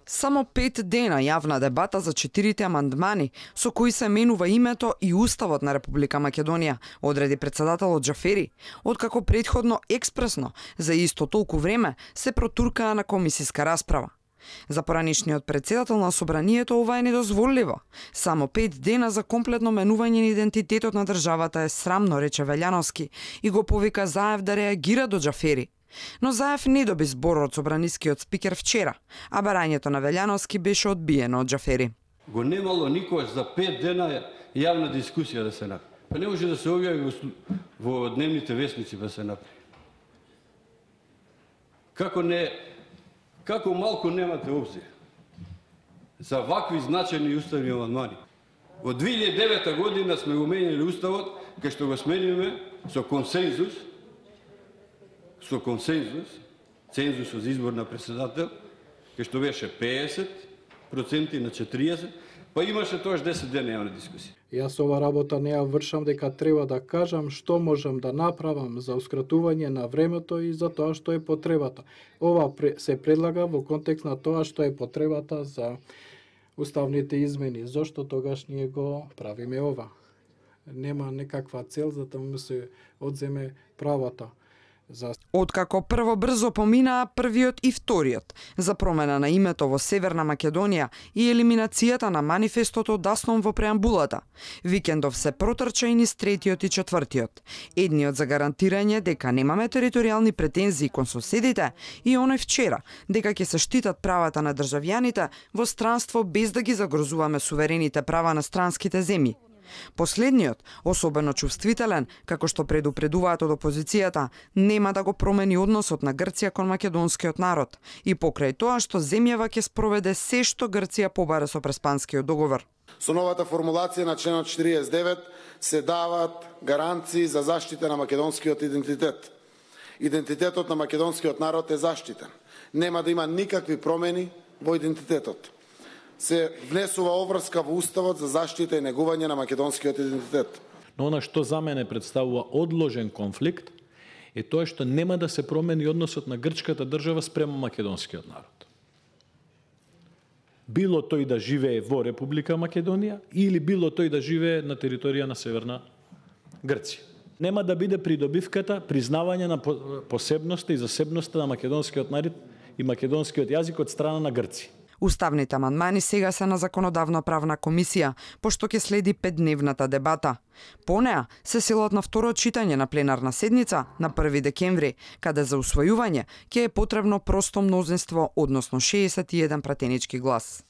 Само 5 дена јавна дебата за 4 амандмани со кои се менува името и уставот на Република Македонија, одреди председателот Џафери, откако претходно експресно за исто толку време се протуркаа на комисиска расправа. За поранишниот председател на собранието ова е недозволиво. Само 5 дена за комплетно менување на идентитетот на државата е срамно, рече Велјановски, и го повика Заев да реагира до Џафери. Но Заев не доби збор од собранискиот спикер вчера, а барањето на Велјановски беше одбиено од Џафери. Го немало никош за 5 дена јавна дискусија да се направи. Па не може да се објави во дневните вестници да се направи. Како малку немате обзир за вакви значајни уставни амандмани. Во 2009 година сме го менјали уставот, кај што го смениме со консензус, цензусот за избор на председател, кај што беше 50% на 40%, па имаше тоаш 10 дена јавна дискусија. Јас ова работа не ја вршам дека треба да кажам што можам да направам за ускратување на времето и за тоа што е потребата. Ова се предлага во контекст на тоа што е потребата за уставните измени. Зошто тогаш ние го правиме ова? Нема некаква цел за да му се одземе правата. Откако прво брзо поминаа првиот и вториот за промена на името во Северна Македонија и елиминацијата на манифестото даснон во преамбулата, викендов се протрча и низ третиот и четвртиот. Едниот за гарантирање дека немаме територијални претензии кон соседите и оној вчера дека ќе се штитат правата на државјаните во странство без да ги загрозуваме суверените права на странските земји. Последниот, особено чувствителен, како што предупредуваат од опозицијата, нема да го промени односот на Грција кон македонскиот народ и покрај тоа што земјава ќе спроведе се што Грција побара со Преспанскиот договор. Со новата формулација на членот 49 се даваат гаранции за заштита на македонскиот идентитет. Идентитетот на македонскиот народ е заштитен. Нема да има никакви промени во идентитетот. Се внесува обврска во Уставот за заштита и негување на македонскиот идентитет. Но она што за мене представува одложен конфликт е тоа што нема да се промени односот на грчката држава спрема македонскиот народ. Било тој да живее во Република Македонија или било тој да живее на територија на Северна Грција. Нема да биде придобивката признавање на посебноста и засебноста на македонскиот народ и македонскиот јазик од страна на Грција. Уставните амандмани сега се на Законодавно-правна комисија, пошто ќе следи 5-дневната дебата. По неа се силат на второ читање на пленарна седница на 1 декември, каде за усвојување ќе е потребно просто мнозинство, односно 61 пратенички глас.